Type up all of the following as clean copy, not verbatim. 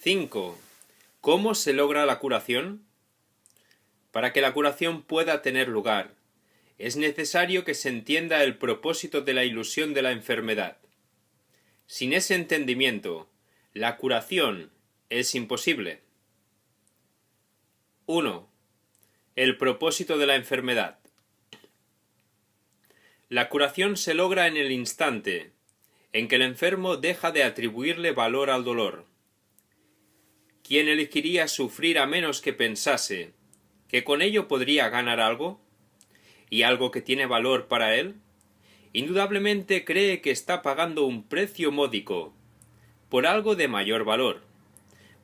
5. ¿Cómo se logra la curación? Para que la curación pueda tener lugar, es necesario que se entienda el propósito de la ilusión de la enfermedad. Sin ese entendimiento, la curación es imposible. 1. El propósito de la enfermedad. La curación se logra en el instante en que el enfermo deja de atribuirle valor al dolor. ¿Quién elegiría sufrir a menos que pensase que con ello podría ganar algo? ¿Y algo que tiene valor para él? Indudablemente cree que está pagando un precio módico por algo de mayor valor,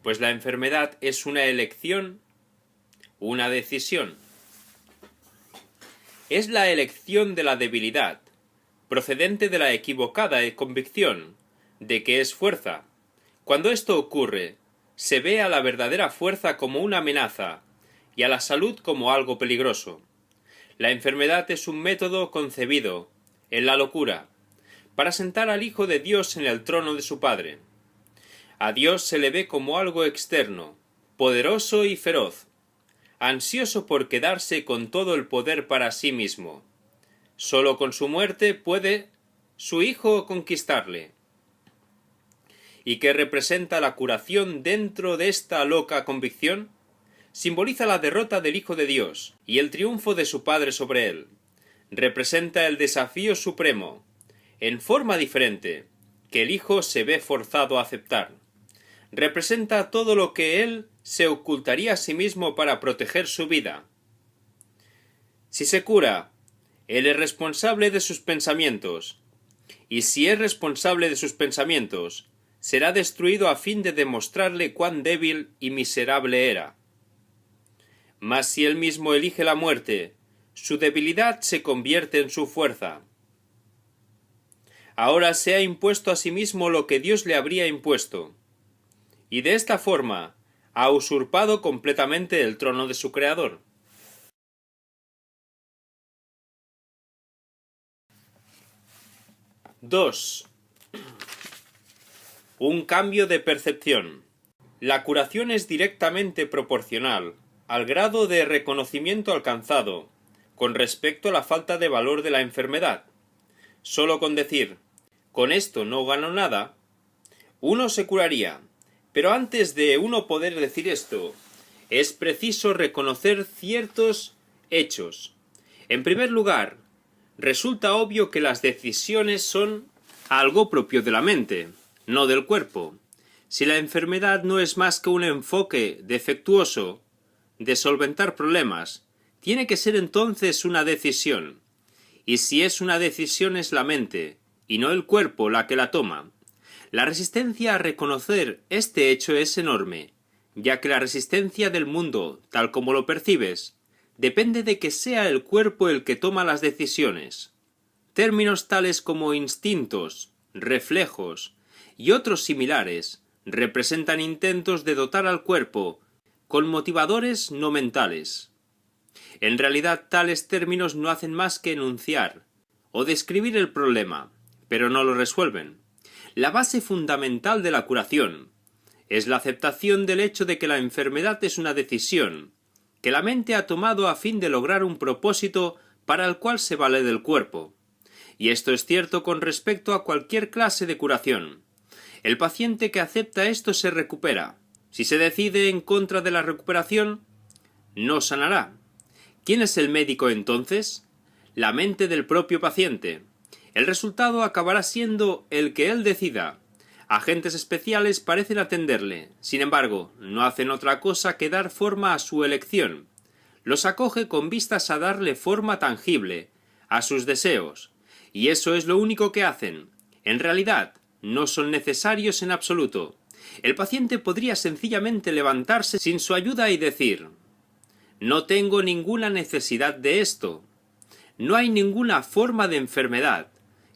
pues la enfermedad es una elección, una decisión. Es la elección de la debilidad, procedente de la equivocada convicción de que es fuerza. Cuando esto ocurre, se ve a la verdadera fuerza como una amenaza y a la salud como algo peligroso. La enfermedad es un método concebido, en la locura, para sentar al Hijo de Dios en el trono de su Padre. A Dios se le ve como algo externo, poderoso y feroz, ansioso por quedarse con todo el poder para sí mismo. Solo con su muerte puede su Hijo conquistarle. ¿Y qué representa la curación dentro de esta loca convicción? Simboliza la derrota del Hijo de Dios y el triunfo de su Padre sobre él. Representa el desafío supremo, en forma diferente, que el Hijo se ve forzado a aceptar. Representa todo lo que él se ocultaría a sí mismo para proteger su vida. Si se cura, él es responsable de sus pensamientos, y si es responsable de sus pensamientos, será destruido a fin de demostrarle cuán débil y miserable era. Mas si él mismo elige la muerte, su debilidad se convierte en su fuerza. Ahora se ha impuesto a sí mismo lo que Dios le habría impuesto, y de esta forma ha usurpado completamente el trono de su Creador. 2. Un cambio de percepción. La curación es directamente proporcional al grado de reconocimiento alcanzado con respecto a la falta de valor de la enfermedad. Solo con decir, con esto no gano nada, uno se curaría. Pero antes de uno poder decir esto, es preciso reconocer ciertos hechos. En primer lugar, resulta obvio que las decisiones son algo propio de la mente, no del cuerpo. Si la enfermedad no es más que un enfoque defectuoso de solventar problemas, tiene que ser entonces una decisión. Y si es una decisión es la mente, y no el cuerpo la que la toma. La resistencia a reconocer este hecho es enorme, ya que la resistencia del mundo, tal como lo percibes, depende de que sea el cuerpo el que toma las decisiones. Términos tales como instintos, reflejos y otros similares representan intentos de dotar al cuerpo con motivadores no mentales. En realidad tales términos no hacen más que enunciar o describir el problema, pero no lo resuelven. La base fundamental de la curación es la aceptación del hecho de que la enfermedad es una decisión que la mente ha tomado a fin de lograr un propósito para el cual se vale del cuerpo. Y esto es cierto con respecto a cualquier clase de curación. El paciente que acepta esto se recupera. Si se decide en contra de la recuperación, no sanará. ¿Quién es el médico entonces? La mente del propio paciente. El resultado acabará siendo el que él decida. Agentes especiales parecen atenderle, sin embargo, no hacen otra cosa que dar forma a su elección. Los acoge con vistas a darle forma tangible a sus deseos, y eso es lo único que hacen. En realidad, no son necesarios en absoluto. El paciente podría sencillamente levantarse sin su ayuda y decir: no tengo ninguna necesidad de esto. No hay ninguna forma de enfermedad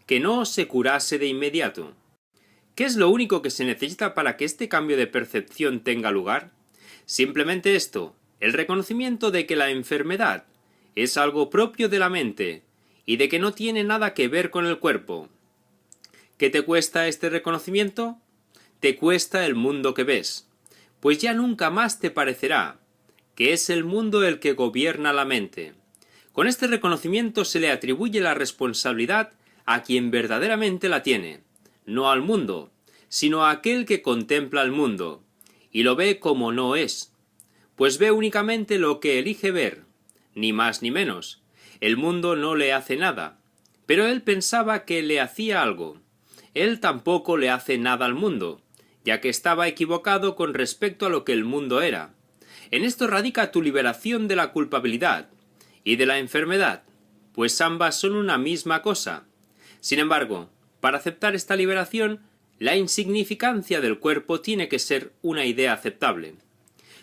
que no se curase de inmediato. ¿Qué es lo único que se necesita para que este cambio de percepción tenga lugar? Simplemente esto, el reconocimiento de que la enfermedad es algo propio de la mente y de que no tiene nada que ver con el cuerpo. ¿Qué te cuesta este reconocimiento? Te cuesta el mundo que ves. pues ya nunca más te parecerá que es el mundo el que gobierna la mente. Con este reconocimiento se le atribuye la responsabilidad a quien verdaderamente la tiene, no al mundo, sino a aquel que contempla el mundo, y lo ve como no es, pues ve únicamente lo que elige ver, ni más ni menos. El mundo no le hace nada, pero él pensaba que le hacía algo. Él tampoco le hace nada al mundo, ya que estaba equivocado con respecto a lo que el mundo era. En esto radica tu liberación de la culpabilidad y de la enfermedad, pues ambas son una misma cosa. Sin embargo, para aceptar esta liberación, la insignificancia del cuerpo tiene que ser una idea aceptable.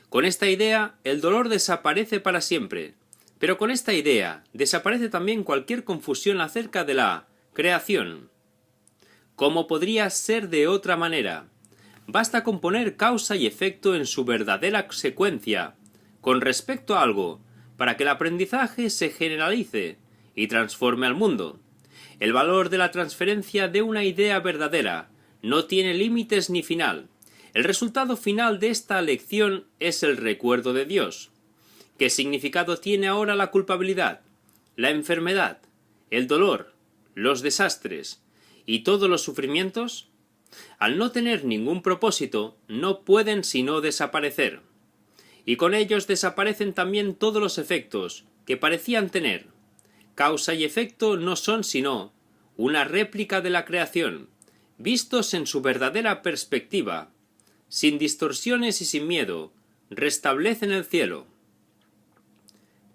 Con esta idea, el dolor desaparece para siempre, pero con esta idea desaparece también cualquier confusión acerca de la creación. ¿Cómo podría ser de otra manera? Basta con poner causa y efecto en su verdadera secuencia, con respecto a algo, para que el aprendizaje se generalice y transforme al mundo. El valor de la transferencia de una idea verdadera no tiene límites ni final. El resultado final de esta lección es el recuerdo de Dios. ¿Qué significado tiene ahora la culpabilidad, la enfermedad, el dolor, los desastres y todos los sufrimientos? Al no tener ningún propósito, no pueden sino desaparecer. Y con ellos desaparecen también todos los efectos que parecían tener. Causa y efecto no son sino una réplica de la creación, vistos en su verdadera perspectiva, sin distorsiones y sin miedo, restablecen el cielo.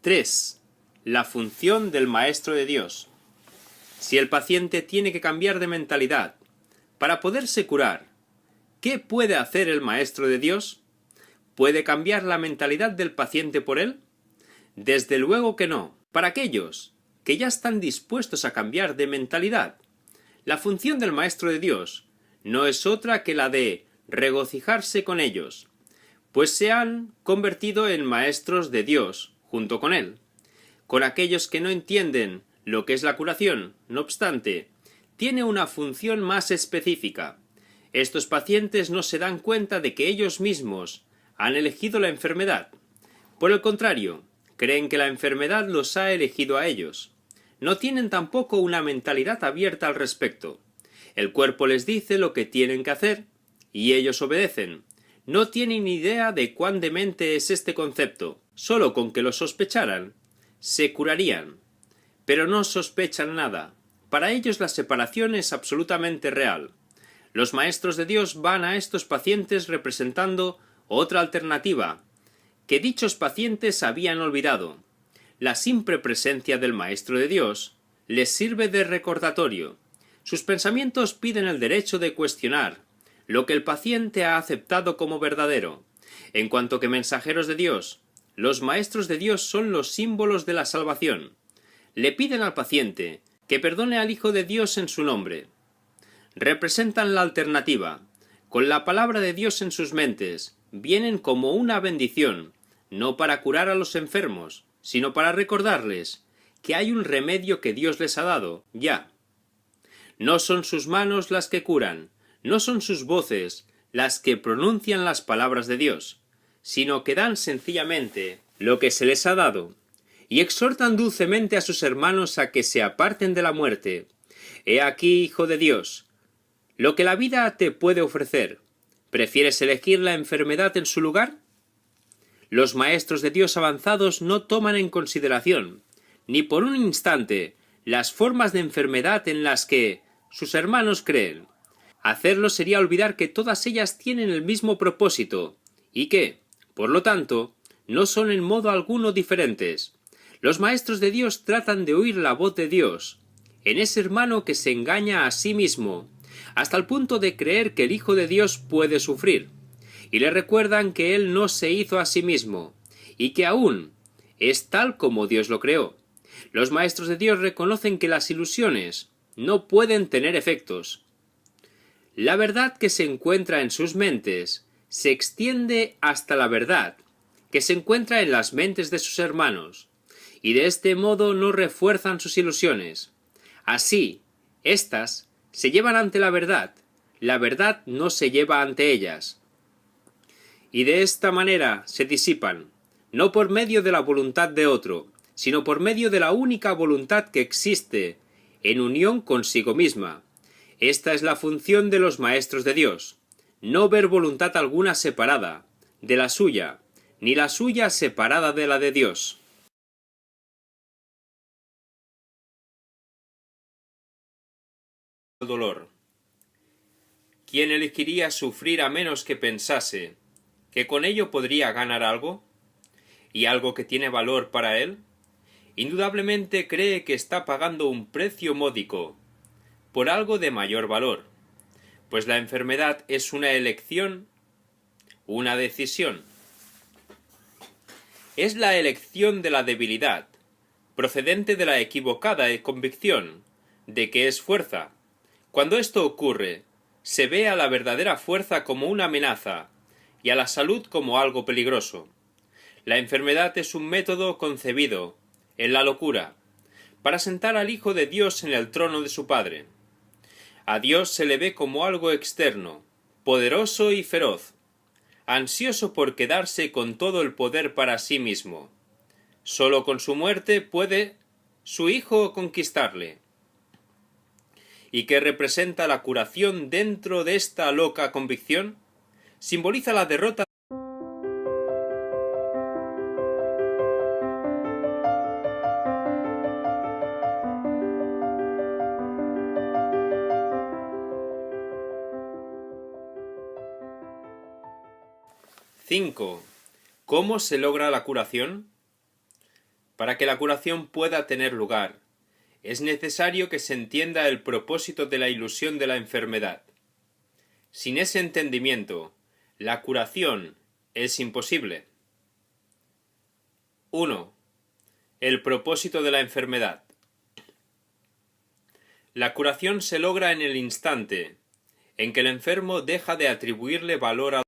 3. La función del Maestro de Dios. Si el paciente tiene que cambiar de mentalidad para poderse curar, ¿qué puede hacer el Maestro de Dios? ¿Puede cambiar la mentalidad del paciente por él? Desde luego que no. Para aquellos que ya están dispuestos a cambiar de mentalidad, la función del Maestro de Dios no es otra que la de regocijarse con ellos, pues se han convertido en maestros de Dios junto con él. Con aquellos que no entienden lo que es la curación, no obstante, tiene una función más específica. Estos pacientes no se dan cuenta de que ellos mismos han elegido la enfermedad. Por el contrario, creen que la enfermedad los ha elegido a ellos. No tienen tampoco una mentalidad abierta al respecto. El cuerpo les dice lo que tienen que hacer, y ellos obedecen. No tienen idea de cuán demente es este concepto. Solo con que lo sospecharan, se curarían. Pero no sospechan nada. Para ellos la separación es absolutamente real. Los maestros de Dios van a estos pacientes representando otra alternativa, que dichos pacientes habían olvidado. La simple presencia del Maestro de Dios les sirve de recordatorio. Sus pensamientos piden el derecho de cuestionar lo que el paciente ha aceptado como verdadero. En cuanto que mensajeros de Dios, los maestros de Dios son los símbolos de la salvación. Le piden al paciente que perdone al Hijo de Dios en su nombre. Representan la alternativa. Con la palabra de Dios en sus mentes, vienen como una bendición, no para curar a los enfermos, sino para recordarles que hay un remedio que Dios les ha dado, ya. No son sus manos las que curan, no son sus voces las que pronuncian las palabras de Dios, sino que dan sencillamente lo que se les ha dado, y exhortan dulcemente a sus hermanos a que se aparten de la muerte. He aquí, Hijo de Dios, lo que la vida te puede ofrecer. ¿Prefieres elegir la enfermedad en su lugar? Los maestros de Dios avanzados no toman en consideración, ni por un instante, las formas de enfermedad en las que sus hermanos creen. Hacerlo sería olvidar que todas ellas tienen el mismo propósito, y que, por lo tanto, no son en modo alguno diferentes. Los maestros de Dios tratan de oír la voz de Dios, en ese hermano que se engaña a sí mismo, hasta el punto de creer que el Hijo de Dios puede sufrir, y le recuerdan que Él no se hizo a sí mismo, y que aún es tal como Dios lo creó. Los maestros de Dios reconocen que las ilusiones no pueden tener efectos. La verdad que se encuentra en sus mentes se extiende hasta la verdad que se encuentra en las mentes de sus hermanos, y de este modo no refuerzan sus ilusiones. Así, éstas se llevan ante la verdad no se lleva ante ellas. y de esta manera se disipan, no por medio de la voluntad de otro, sino por medio de la única voluntad que existe, en unión consigo misma. Esta es la función de los maestros de Dios, no ver voluntad alguna separada de la suya, ni la suya separada de la de Dios. Dolor. ¿Quién elegiría sufrir a menos que pensase que con ello podría ganar algo? ¿Y algo que tiene valor para él? Indudablemente cree que está pagando un precio módico por algo de mayor valor, pues la enfermedad es una elección, una decisión. Es la elección de la debilidad, procedente de la equivocada convicción de que es fuerza. Cuando esto ocurre, se ve a la verdadera fuerza como una amenaza y a la salud como algo peligroso. La enfermedad es un método concebido, en la locura, para sentar al Hijo de Dios en el trono de su Padre. A Dios se le ve como algo externo, poderoso y feroz, ansioso por quedarse con todo el poder para sí mismo. Solo con su muerte puede su Hijo conquistarle. ¿Y qué representa la curación dentro de esta loca convicción? Simboliza la derrota. 5. ¿Cómo se logra la curación? Para que la curación pueda tener lugar, es necesario que se entienda el propósito de la ilusión de la enfermedad. Sin ese entendimiento, la curación es imposible. 1. El propósito de la enfermedad. La curación se logra en el instante en que el enfermo deja de atribuirle valor a